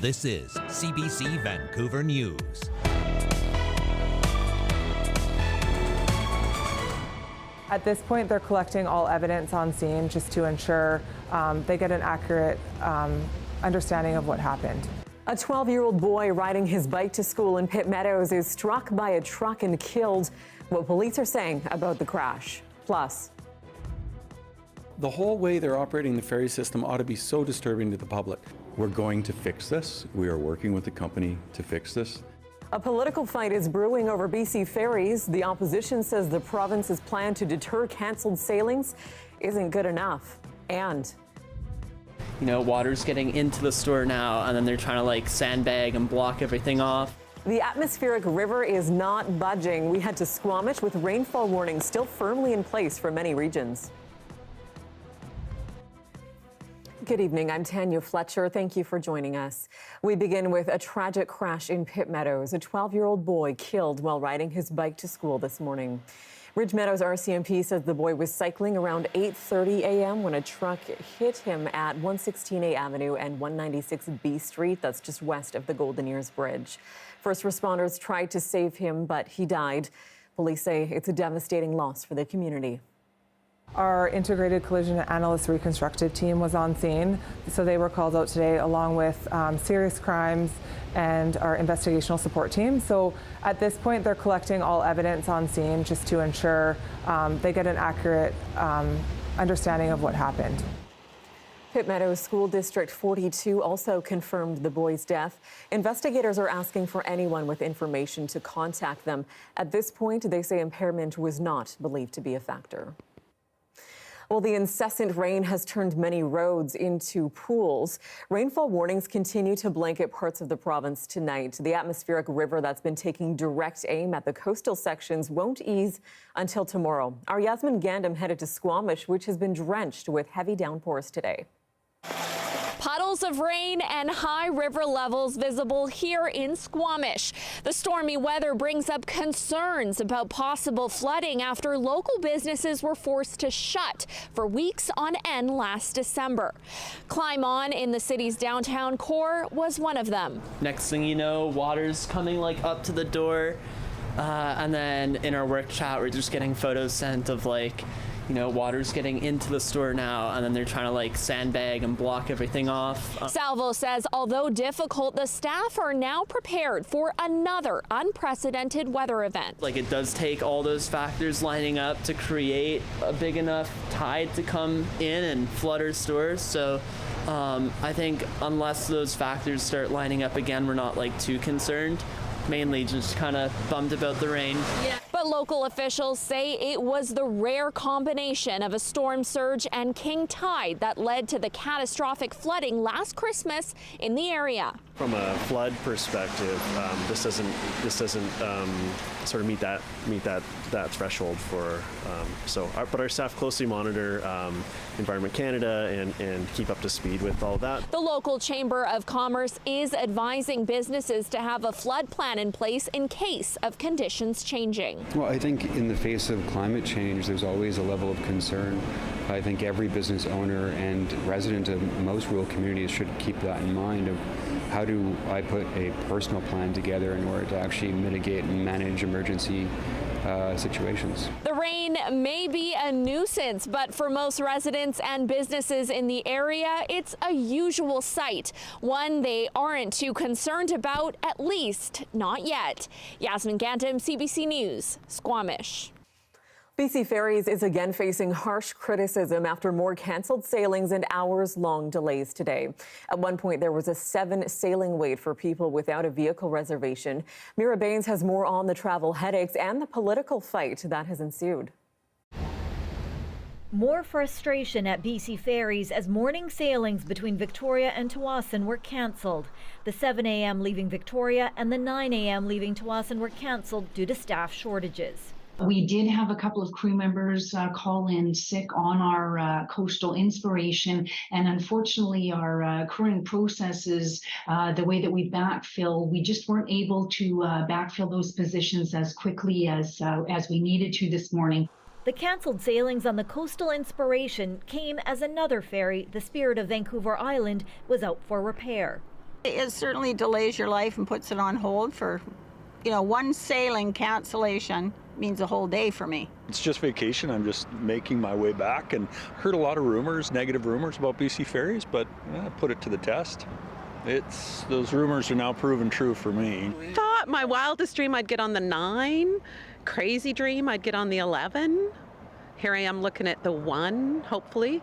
This is CBC Vancouver News. At this point, they're collecting all evidence on scene just to ensure they get an accurate understanding of what happened. A 12-year-old boy riding his bike to school in Pit Meadows is struck by a truck and killed. What police are saying about the crash. Plus, the whole way they're operating the ferry system ought to be so disturbing to the public. We're going to fix this. We are working with the company to fix this. a political fight is brewing over BC Ferries. The opposition says the province's plan to deter cancelled sailings isn't good enough. And you know, water's getting into the store now, and then they're trying to like sandbag and block everything off. the atmospheric river is not budging. We head to Squamish with rainfall warnings still firmly in place for many regions. Good evening, I'm Tanya Fletcher. Thank you for joining us. We begin with a tragic crash in Pit Meadows. A 12-year-old boy killed while riding his bike to school this morning. Ridge Meadows RCMP says the boy was cycling around 8:30 a.m. when a truck hit him at 116A Avenue and 196B Street. That's just west of the Golden Ears Bridge. First responders tried to save him, but he died. Police say it's a devastating loss for the community. Our integrated collision analyst reconstructive team was on scene, so they were called out today along with serious crimes and our investigational support team. So at this point, they're collecting all evidence on scene just to ensure they get an accurate understanding of what happened. Pit Meadows School District 42 also confirmed the boy's death. Investigators are asking for anyone with information to contact them. At this point, they say impairment was not believed to be a factor. Well, the incessant rain has turned many roads into pools. Rainfall warnings continue to blanket parts of the province tonight. The atmospheric river that's been taking direct aim at the coastal sections won't ease until tomorrow. Our Yasmin Gandam headed to Squamish, which has been drenched with heavy downpours today. Puddles of rain and high river levels visible here in Squamish. The stormy weather brings up concerns about possible flooding after local businesses were forced to shut for weeks on end last December. Climb On in the city's downtown core was one of them. Next thing you know, water's coming like up to the door, and then in our work chat, we're just getting photos sent of like, you know, water's getting into the store now, and then they're trying to like sandbag and block everything off. Salvo says although difficult, the staff are now prepared for another unprecedented weather event. Like, it does take all those factors lining up to create a big enough tide to come in and flood our stores. So I think unless those factors start lining up again, we're not like too concerned. Mainly just kind of bummed about the rain. Yeah. But local officials say it was the rare combination of a storm surge and king tide that led to the catastrophic flooding last Christmas in the area. From a flood perspective, this doesn't sort of meet that threshold for but our staff closely monitor Environment Canada and keep up to speed with all that. The local Chamber of Commerce is advising businesses to have a flood plan in place in case of conditions changing. Well, I think in the face of climate change, there's always a level of concern. I think every business owner and resident of most rural communities should keep that in mind of how do I put a personal plan together in order to actually mitigate and manage emergency situations. The rain may be a nuisance, but for most residents and businesses in the area, it's a usual sight. One they aren't too concerned about, at least not yet. Yasmin Gandam, CBC News, Squamish. BC Ferries is again facing harsh criticism after more cancelled sailings and hours-long delays today. At one point, there was a 7-sailing wait for people without a vehicle reservation. Mira Baines has more on the travel headaches and the political fight that has ensued. More frustration at BC Ferries as morning sailings between Victoria and Tsawwassen were cancelled. The 7 a.m. leaving Victoria and the 9 a.m. leaving Tsawwassen were cancelled due to staff shortages. We did have a couple of crew members call in sick on our coastal inspiration, and unfortunately our crewing processes, the way that we backfill, we just weren't able to backfill those positions as quickly as we needed to this morning. The cancelled sailings on the coastal inspiration came as another ferry, the Spirit of Vancouver Island, was out for repair. It certainly delays your life and puts it on hold for, one sailing cancellation means a whole day for me. It's just vacation. I'm just making my way back and heard a lot of rumors, negative rumors about BC Ferries, but put it to the test. Those rumors are now proven true for me. Thought my wildest dream I'd get on the 9, crazy dream I'd get on the 11. Here I am looking at the 1, hopefully.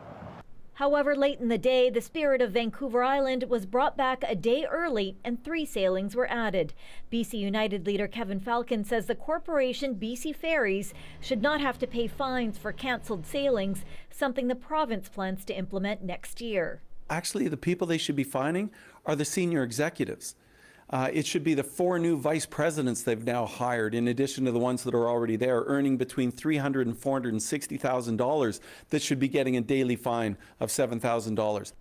However, late in the day, the Spirit of Vancouver Island was brought back a day early and 3 sailings were added. BC United leader Kevin Falcon says the corporation BC Ferries should not have to pay fines for cancelled sailings, something the province plans to implement next year. Actually, the people they should be fining are the senior executives. It should be the 4 new vice presidents they've now hired, in addition to the ones that are already there, earning between $300,000 and $460,000 that should be getting a daily fine of $7,000.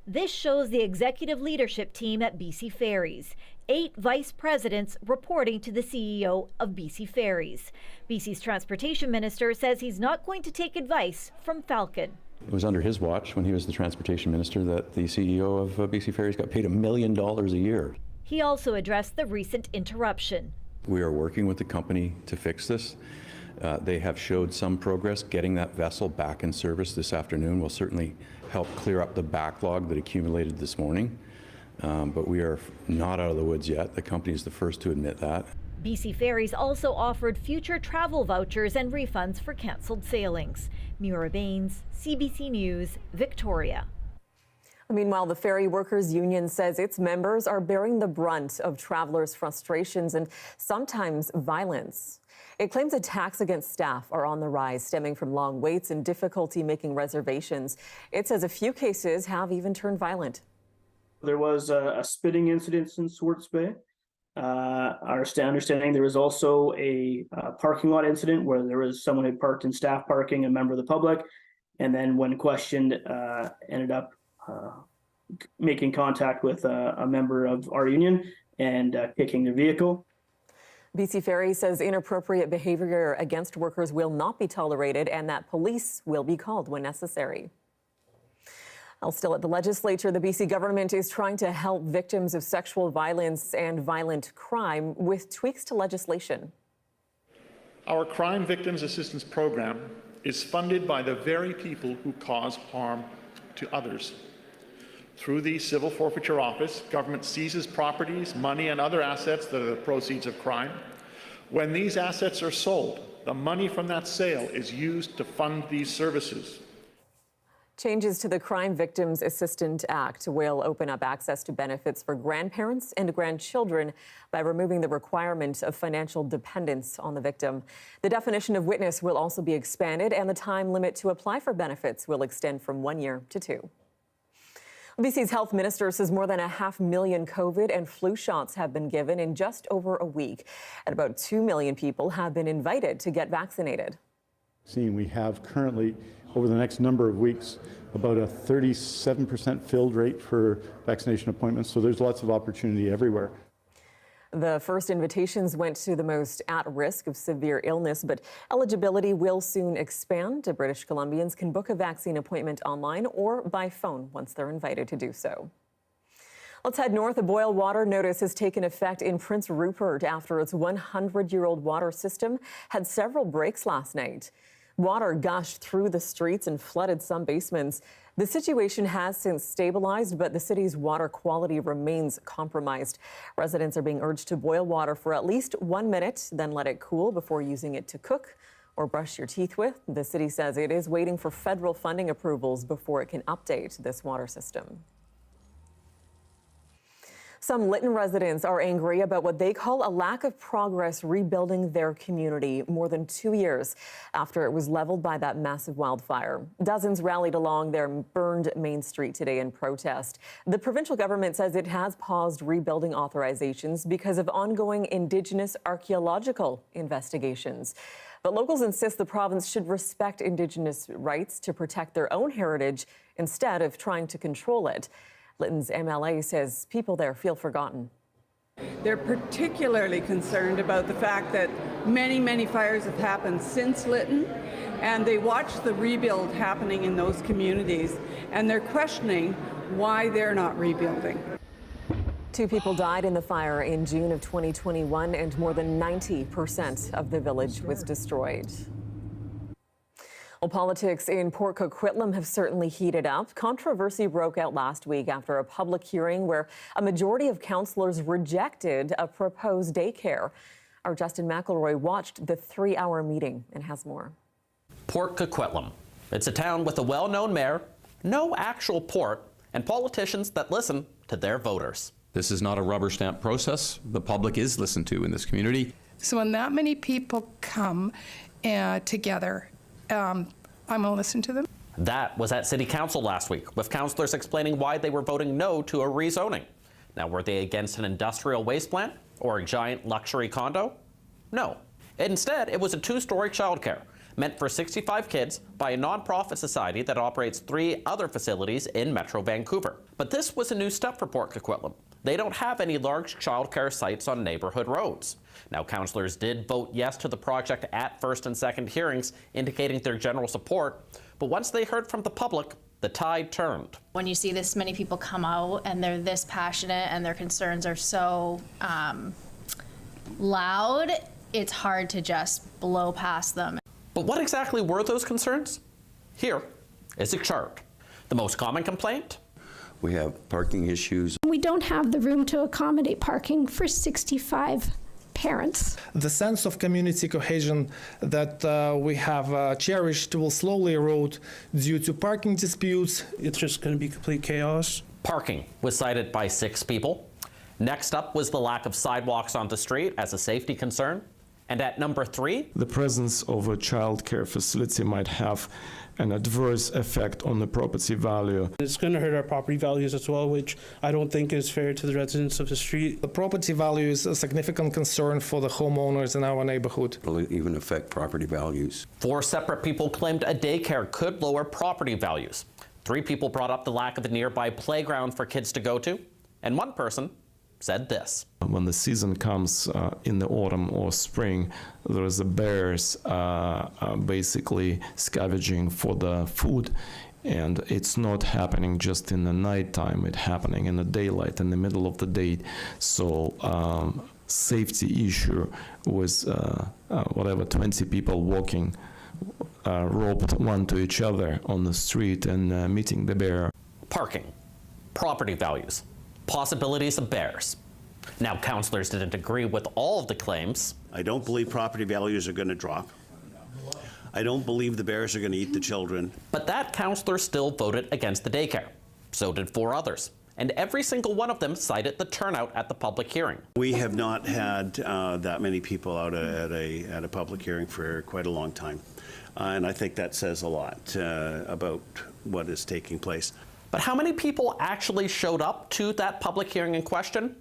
This shows the executive leadership team at BC Ferries. 8 vice presidents reporting to the CEO of BC Ferries. BC's transportation minister says he's not going to take advice from Falcon. It was under his watch, when he was the transportation minister, that the CEO of BC Ferries got paid $1 million a year. He also addressed the recent interruption. We are working with the company to fix this. They have showed some progress. Getting that vessel back in service this afternoon will certainly help clear up the backlog that accumulated this morning. But we are not out of the woods yet. The company is the first to admit that. BC Ferries also offered future travel vouchers and refunds for cancelled sailings. Mura Baines, CBC News, Victoria. Meanwhile, the Ferry Workers Union says its members are bearing the brunt of travelers' frustrations and sometimes violence. It claims attacks against staff are on the rise, stemming from long waits and difficulty making reservations. It says a few cases have even turned violent. There was a spitting incident in Swartz Bay. Our understanding there was also a parking lot incident where there was someone who parked in staff parking, a member of the public, and then when questioned, ended up making contact with a member of our union and kicking their vehicle. BC Ferry says inappropriate behavior against workers will not be tolerated and that police will be called when necessary. Still at the legislature, the BC government is trying to help victims of sexual violence and violent crime with tweaks to legislation. Our Crime Victims Assistance Program is funded by the very people who cause harm to others. Through the Civil Forfeiture Office, government seizes properties, money, and other assets that are the proceeds of crime. When these assets are sold, the money from that sale is used to fund these services. Changes to the Crime Victims Assistance Act will open up access to benefits for grandparents and grandchildren by removing the requirement of financial dependence on the victim. The definition of witness will also be expanded, and the time limit to apply for benefits will extend from 1 year to 2. BC's health minister says more than 500,000 COVID and flu shots have been given in just over a week, and about 2 million people have been invited to get vaccinated. We have currently, over the next number of weeks, about a 37% filled rate for vaccination appointments, so there's lots of opportunity everywhere. The first invitations went to the most at risk of severe illness, but eligibility will soon expand. British Columbians can book a vaccine appointment online or by phone once they're invited to do so. Let's head north. A boil water notice has taken effect in Prince Rupert after its 100-year-old water system had several breaks last night. Water gushed through the streets and flooded some basements. The situation has since stabilized, but the city's water quality remains compromised. Residents are being urged to boil water for at least 1 minute, then let it cool before using it to cook or brush your teeth with. The city says it is waiting for federal funding approvals before it can update this water system. Some Litton residents are angry about what they call a lack of progress rebuilding their community more than 2 years after it was leveled by that massive wildfire. Dozens rallied along their burned Main Street today in protest. The provincial government says it has paused rebuilding authorizations because of ongoing Indigenous archaeological investigations. But locals insist the province should respect Indigenous rights to protect their own heritage instead of trying to control it. Litton's MLA says people there feel forgotten. They're particularly concerned about the fact that many fires have happened since Litton, and they watch the rebuild happening in those communities, and they're questioning why they're not rebuilding. 2 people died in the fire in June of 2021, and more than 90% of the village was destroyed. Well, politics in Port Coquitlam have certainly heated up. Controversy broke out last week after a public hearing where a majority of councillors rejected a proposed daycare. Our Justin McElroy watched the 3-hour meeting and has more. Port Coquitlam. It's a town with a well-known mayor, no actual port, and politicians that listen to their voters. This is not a rubber stamp process. The public is listened to in this community. So when that many people come together, I'm going to listen to them. That was at City Council last week, with councillors explaining why they were voting no to a rezoning. Now, were they against an industrial waste plant or a giant luxury condo? No. Instead, it was a 2-story childcare meant for 65 kids by a nonprofit society that operates 3 other facilities in Metro Vancouver. But this was a new step for Port Coquitlam. They don't have any large childcare sites on neighborhood roads. Now, councillors did vote yes to the project at first and second hearings, indicating their general support. But once they heard from the public, the tide turned. When you see this many people come out and they're this passionate and their concerns are so loud, it's hard to just blow past them. But what exactly were those concerns? Here is a chart. The most common complaint? We have parking issues. We don't have the room to accommodate parking for 65 parents. The sense of community cohesion that we have cherished will slowly erode due to parking disputes. It's just going to be complete chaos. Parking was cited by 6 people. Next up was the lack of sidewalks on the street as a safety concern. And at number 3, the presence of a child care facility might have an adverse effect on the property value. It's going to hurt our property values as well, which I don't think is fair to the residents of the street. The property value is a significant concern for the homeowners in our neighborhood. It'll even affect property values. 4 separate people claimed a daycare could lower property values. 3 people brought up the lack of a nearby playground for kids to go to. And 1 person said this. When the season comes in the autumn or spring, there is a bears basically scavenging for the food, and it's not happening just in the nighttime, it's happening in the daylight, in the middle of the day. So safety issue was 20 people walking roped one to each other on the street and meeting the bear. Parking, property values, possibilities of bears. Now, councillors didn't agree with all of the claims. I don't believe property values are going to drop. I don't believe the bears are going to eat the children. But that councillor still voted against the daycare. So did 4 others. And every single one of them cited the turnout at the public hearing. We have not had that many people out at a public hearing for quite a long time. And I think that says a lot about what is taking place. But how many people actually showed up to that public hearing in question?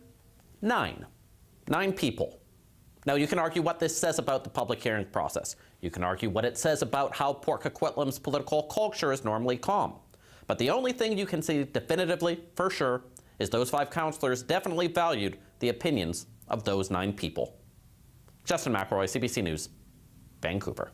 9 people. Now, you can argue what this says about the public hearing process. You can argue what it says about how Port Coquitlam's political culture is normally calm. But the only thing you can say definitively, for sure, is those 5 councillors definitely valued the opinions of those 9 people. Justin McElroy, CBC News, Vancouver.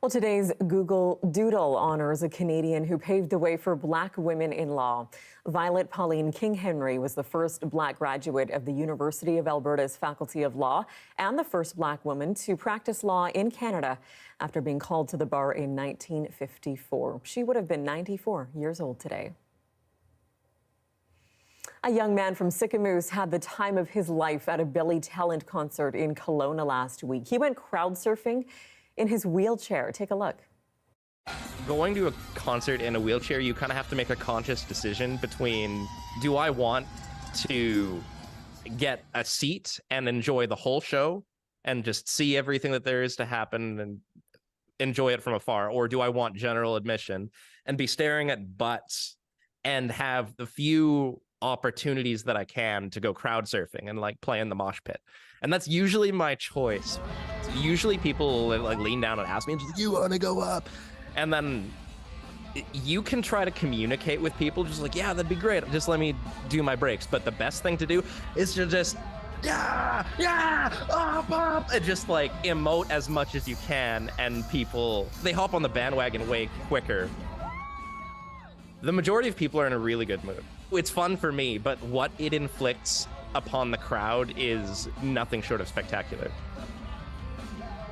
Well, today's Google Doodle honors a Canadian who paved the way for Black women in law. Violet Pauline King-Henry was the first Black graduate of the University of Alberta's Faculty of Law and the first Black woman to practice law in Canada after being called to the bar in 1954. She would have been 94 years old today. A young man from Sicamous had the time of his life at a Billy Talent concert in Kelowna last week. He went crowd surfing in his wheelchair. Take a look. Going to a concert in a wheelchair, you kind of have to make a conscious decision between, do I want to get a seat and enjoy the whole show and just see everything that there is to happen and enjoy it from afar, or do I want general admission and be staring at butts and have the few opportunities that I can to go crowd surfing and like play in the mosh pit? And that's usually my choice. Usually people will like lean down and ask me, you want to go up? And then you can try to communicate with people just like, yeah, that'd be great, just let me do my breaks. But the best thing to do is to just and just like emote as much as you can, and people, they hop on the bandwagon way quicker. The majority of people are in a really good mood. It's fun for me, but what it inflicts upon the crowd is nothing short of spectacular.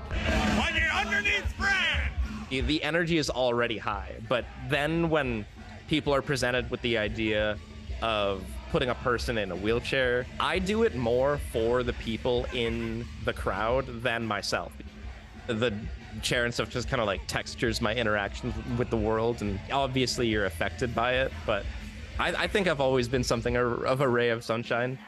When you're underneath Brad! The energy is already high, but then when people are presented with the idea of putting a person in a wheelchair, I do it more for the people in the crowd than myself. The chair and stuff just kind of like textures my interactions with the world, and obviously you're affected by it, but I think I've always been something of a ray of sunshine.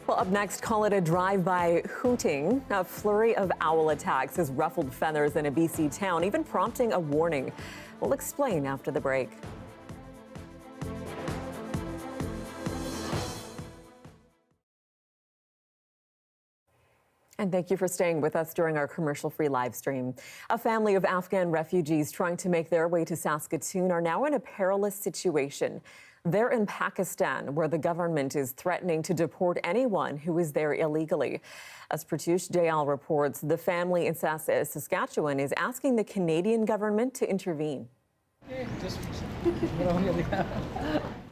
Well, up next, call it a drive-by hooting. A flurry of owl attacks has ruffled feathers in a BC town, even prompting a warning. We'll explain after the break. And thank you for staying with us during our commercial-free live stream. A family of Afghan refugees trying to make their way to Saskatoon are now in a perilous situation. They're in Pakistan, where the government is threatening to deport anyone who is there illegally. As Pratush Dayal reports, the family in Saskatchewan is asking the Canadian government to intervene.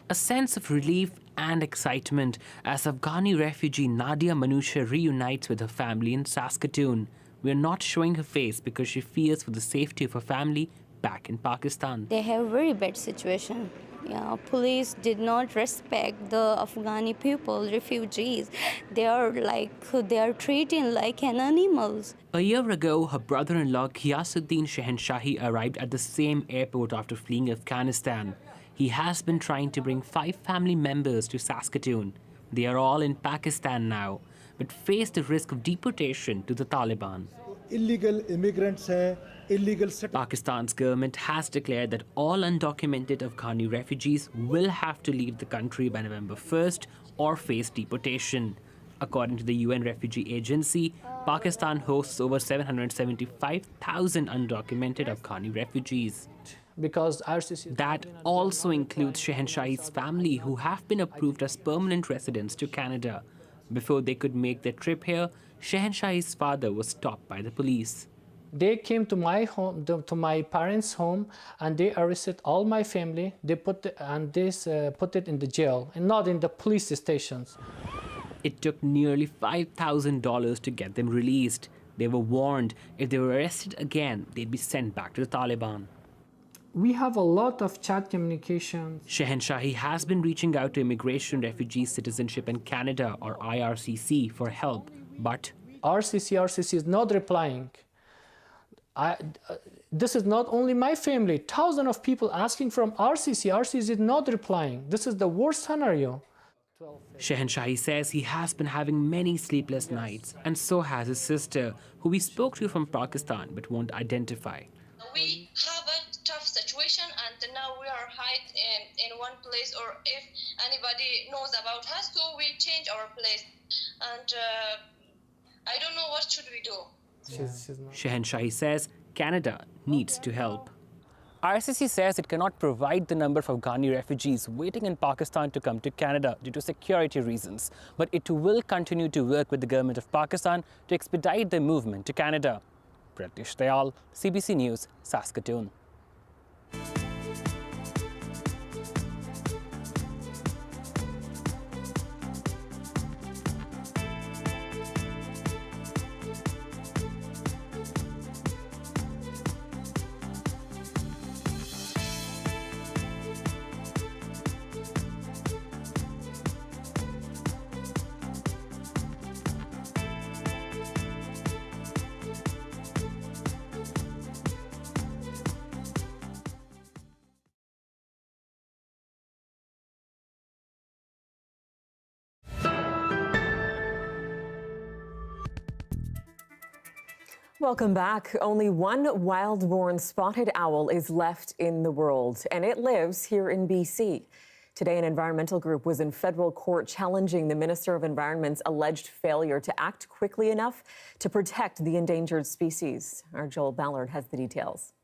A sense of relief and excitement as Afghani refugee Nadia Manusha reunites with her family in Saskatoon. We are not showing her face because she fears for the safety of her family back in Pakistan. They have a very bad situation. Yeah, police did not respect the Afghani people, refugees. They are treating like an animals. A year ago, her brother-in-law Ghiyasuddin Shehanshahi arrived at the same airport after fleeing Afghanistan. He has been trying to bring 5 family members to Saskatoon. They are all in Pakistan now, but face the risk of deportation to the Taliban. Illegal immigrants hai, illegal Pakistan's government has declared that all undocumented Afghani refugees will have to leave the country by November 1st or face deportation. According to the UN Refugee Agency, Pakistan hosts over 775,000 undocumented Afghani refugees. Because RCC... That also includes Shehanshahi's family, who have been approved as permanent residents to Canada. Before they could make their trip here, Shehanshahi's father was stopped by the police. They came to my home, to my parents' home, and they arrested all my family. They put it in the jail and not in the police stations. It took nearly $5,000 to get them released. They were warned if they were arrested again, they'd be sent back to the Taliban. We have a lot of chat communication. Shehanshahi has been reaching out to Immigration, Refugee, Citizenship and Canada, or IRCC, for help, but RCC is not replying. This is not only my family. Thousands of people asking from RCC is not replying. This is the worst scenario. Shehanshahi says he has been having many sleepless nights, and so has his sister, who we spoke to from Pakistan but won't identify. We have a tough situation, and now we are hide in one place, or if anybody knows about us, so we change our place. And I don't know what should we do. Shehanshahi says Canada needs to help. IRCC says it cannot provide the number of Afghani refugees waiting in Pakistan to come to Canada due to security reasons, but it will continue to work with the government of Pakistan to expedite their movement to Canada. Pratish Dayal, CBC News, Saskatoon. Welcome back. Only one wild-born spotted owl is left in the world, and it lives here in BC. Today, an environmental group was in federal court challenging the Minister of Environment's alleged failure to act quickly enough to protect the endangered species. Our Joel Ballard has the details.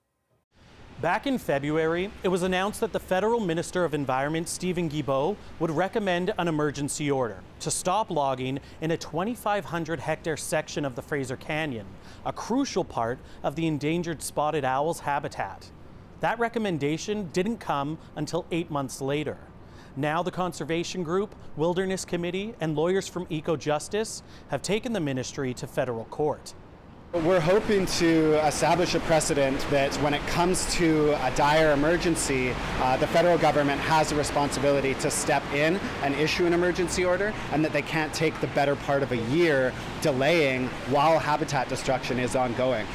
Back in February, it was announced that the Federal Minister of Environment, Steven Guilbeault, would recommend an emergency order to stop logging in a 2,500 hectare section of the Fraser Canyon, a crucial part of the endangered spotted owl's habitat. That recommendation didn't come until 8 months later. Now the Conservation Group, Wilderness Committee, and lawyers from Eco-Justice have taken the ministry to federal court. We're hoping to establish a precedent that when it comes to a dire emergency, the federal government has a responsibility to step in and issue an emergency order, and that they can't take the better part of a year delaying while habitat destruction is ongoing.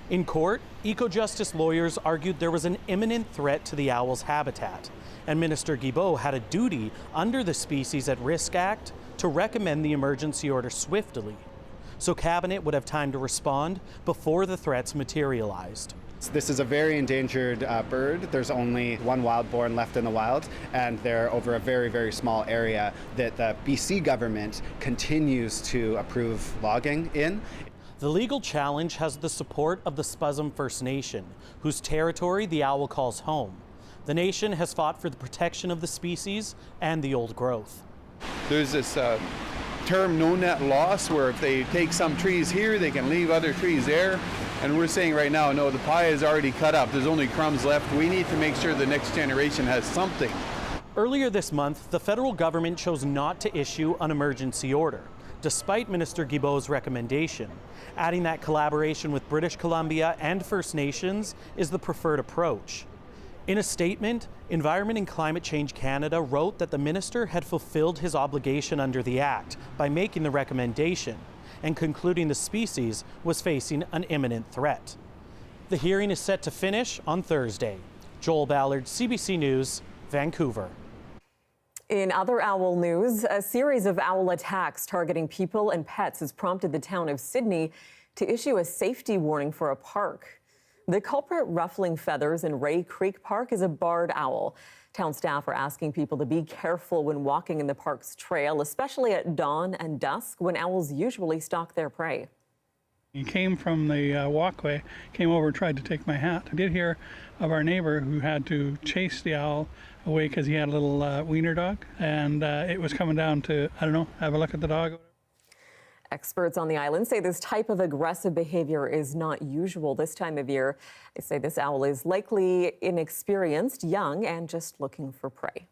In court, Eco-Justice lawyers argued there was an imminent threat to the owl's habitat, and Minister Guilbeault had a duty under the Species at Risk Act to recommend the emergency order swiftly, so Cabinet would have time to respond before the threats materialized. This is a very endangered bird. There's only one wild-born left in the wild, and they're over a very, very small area that the BC government continues to approve logging in. The legal challenge has the support of the Spuzum First Nation, whose territory the owl calls home. The nation has fought for the protection of the species and the old growth. There's this term no net loss, where if they take some trees here, they can leave other trees there. And we're saying right now, no, the pie is already cut up. There's only crumbs left. We need to make sure the next generation has something. Earlier this month, the federal government chose not to issue an emergency order, despite Minister Guilbeault's recommendation, adding that collaboration with British Columbia and First Nations is the preferred approach. In a statement, Environment and Climate Change Canada wrote that the minister had fulfilled his obligation under the Act by making the recommendation and concluding the species was facing an imminent threat. The hearing is set to finish on Thursday. Joel Ballard, CBC News, Vancouver. In other owl news, a series of owl attacks targeting people and pets has prompted the town of Sydney to issue a safety warning for a park. The culprit ruffling feathers in Ray Creek Park is a barred owl. Town staff are asking people to be careful when walking in the park's trail, especially at dawn and dusk when owls usually stalk their prey. He came from the walkway, came over and tried to take my hat. I did hear of our neighbor who had to chase the owl away because he had a little wiener dog, and it was coming down to, I don't know, have a look at the dog. Experts on the island say this type of aggressive behavior is not usual this time of year. They say this owl is likely inexperienced, young, and just looking for prey.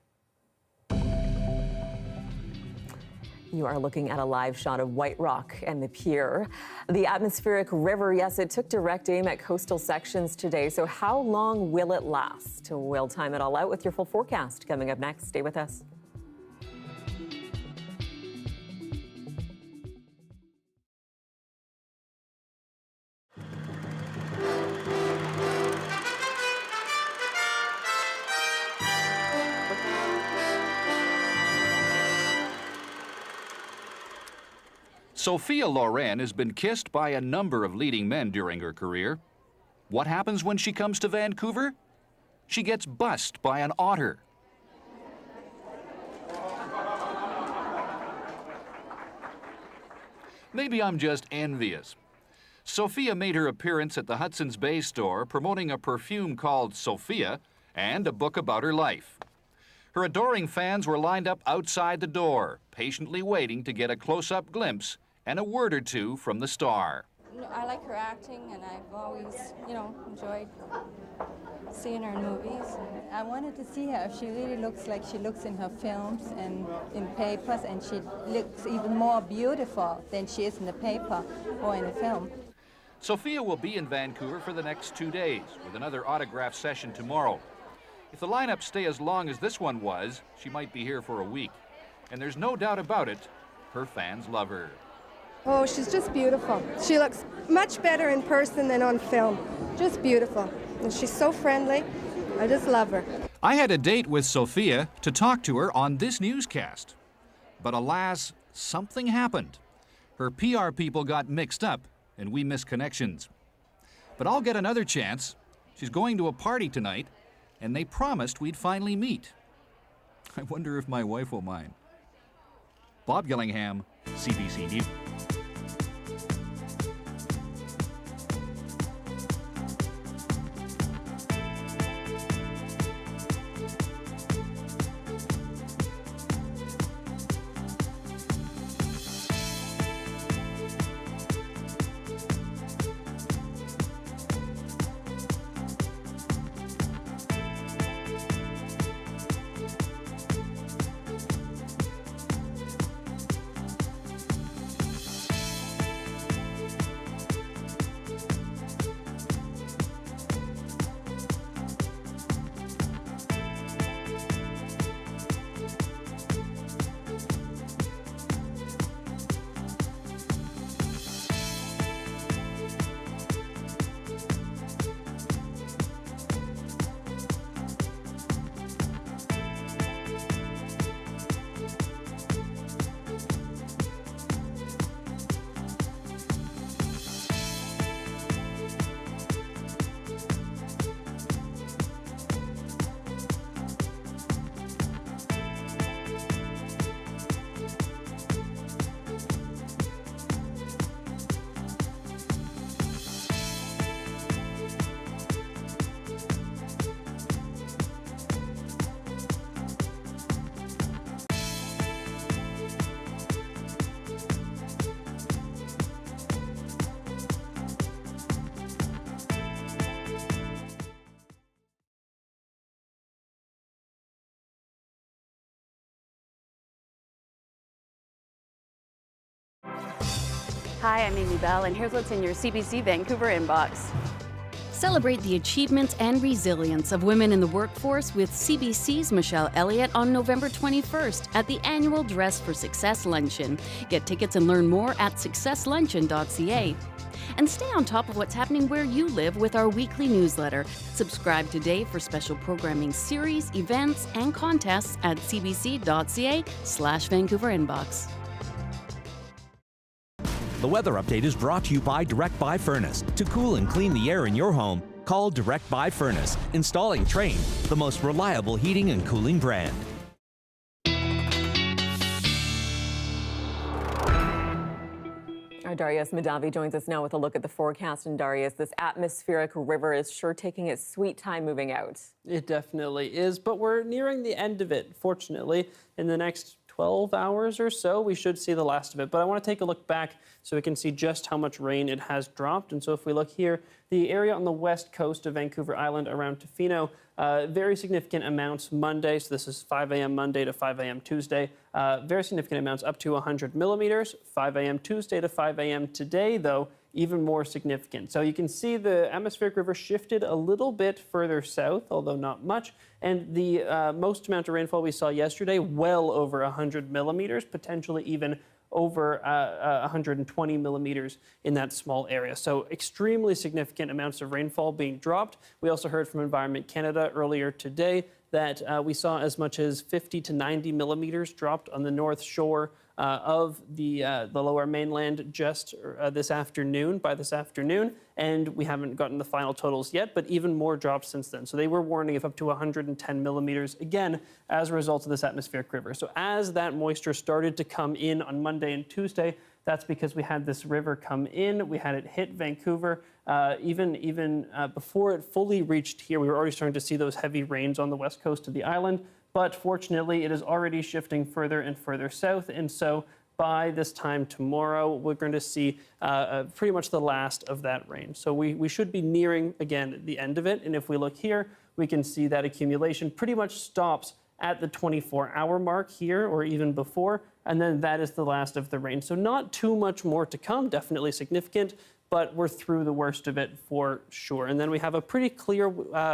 You are looking at a live shot of White Rock and the pier. The atmospheric river, yes, it took direct aim at coastal sections today. So how long will it last? We'll time it all out with your full forecast coming up next. Stay with us. Sophia Loren has been kissed by a number of leading men during her career. What happens when she comes to Vancouver? She gets bussed by an otter. Maybe I'm just envious. Sophia made her appearance at the Hudson's Bay store promoting a perfume called Sophia and a book about her life. Her adoring fans were lined up outside the door, patiently waiting to get a close-up glimpse and a word or two from the star. I like her acting, and I've always, enjoyed seeing her in movies. I wanted to see her if she really looks like she looks in her films and in papers, and she looks even more beautiful than she is in the paper or in the film. Sophia will be in Vancouver for the next 2 days, with another autograph session tomorrow. If the lineups stay as long as this one was, she might be here for a week. And there's no doubt about it, her fans love her. Oh, she's just beautiful. She looks much better in person than on film. Just beautiful. And she's so friendly. I just love her. I had a date with Sophia to talk to her on this newscast. But alas, something happened. Her PR people got mixed up, and we missed connections. But I'll get another chance. She's going to a party tonight, and they promised we'd finally meet. I wonder if my wife will mind. Bob Gillingham, CBC News. Hi, I'm Amy Bell, and here's what's in your CBC Vancouver inbox. Celebrate the achievements and resilience of women in the workforce with CBC's Michelle Elliott on November 21st at the annual Dress for Success Luncheon. Get tickets and learn more at successluncheon.ca. And stay on top of what's happening where you live with our weekly newsletter. Subscribe today for special programming series, events, and contests at cbc.ca/Vancouver Inbox. The weather update is brought to you by Direct Buy Furnace. To cool and clean the air in your home, call Direct Buy Furnace. Installing Trane, the most reliable heating and cooling brand. Our Darius Madavi joins us now with a look at the forecast. And Darius, this atmospheric river is sure taking its sweet time moving out. It definitely is, but we're nearing the end of it, fortunately. In the next 12 hours or so, we should see the last of it. But I want to take a look back so we can see just how much rain it has dropped. And so if we look here, the area on the west coast of Vancouver Island around Tofino, very significant amounts Monday. So this is 5 a.m. Monday to 5 a.m. Tuesday. Very significant amounts up to 100 millimeters. 5 a.m. Tuesday to 5 a.m. today, though, even more significant. So you can see the atmospheric river shifted a little bit further south, although not much. And the most amount of rainfall we saw yesterday, well over 100 millimeters, potentially even over 120 millimeters in that small area. So extremely significant amounts of rainfall being dropped. We also heard from Environment Canada earlier today that we saw as much as 50 to 90 millimeters dropped on the north shore of the Lower Mainland just this afternoon, and we haven't gotten the final totals yet, but even more drops since then. So they were warning of up to 110 millimeters, again, as a result of this atmospheric river. So as that moisture started to come in on Monday and Tuesday, that's because we had this river come in. We had it hit Vancouver. Even before it fully reached here, we were already starting to see those heavy rains on the west coast of the island. But fortunately, it is already shifting further and further south. And so by this time tomorrow, we're going to see pretty much the last of that rain. So we should be nearing, again, the end of it. And if we look here, we can see that accumulation pretty much stops at the 24-hour mark here, or even before. And then that is the last of the rain. So not too much more to come, definitely significant, but we're through the worst of it for sure. And then we have a pretty clear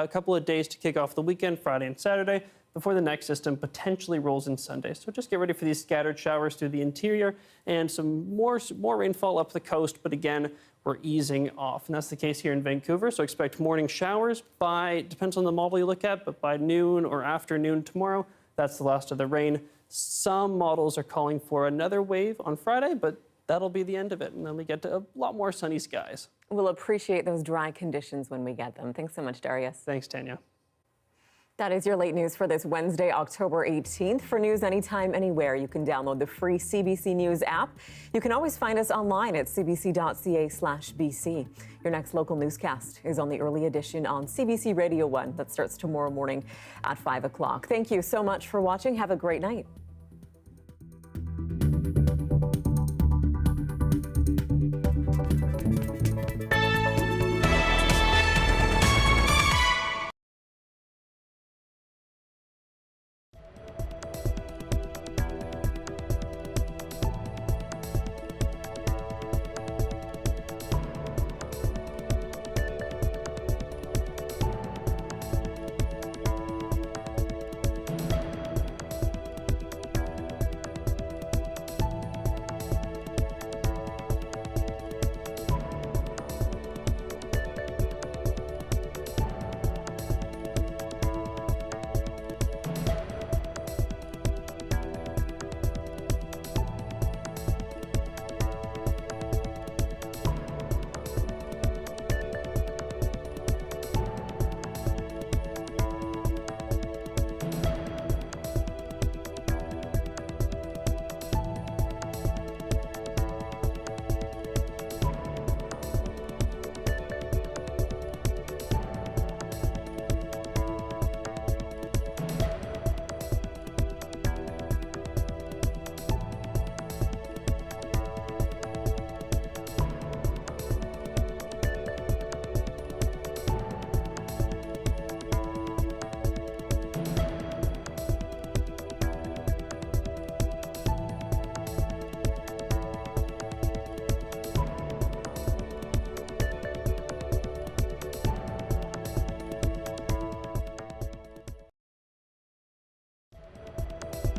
couple of days to kick off the weekend, Friday and Saturday, before the next system potentially rolls in Sunday. So just get ready for these scattered showers through the interior and some more rainfall up the coast, but again, we're easing off. And that's the case here in Vancouver. So expect morning showers depends on the model you look at, but by noon or afternoon tomorrow, that's the last of the rain. Some models are calling for another wave on Friday, but that'll be the end of it. And then we get to a lot more sunny skies. We'll appreciate those dry conditions when we get them. Thanks so much, Darius. Thanks, Tanya. That is your late news for this Wednesday, October 18th. For news anytime, anywhere, you can download the free CBC News app. You can always find us online at cbc.ca/BC. Your next local newscast is on the early edition on CBC Radio 1 that starts tomorrow morning at 5 o'clock. Thank you so much for watching. Have a great night.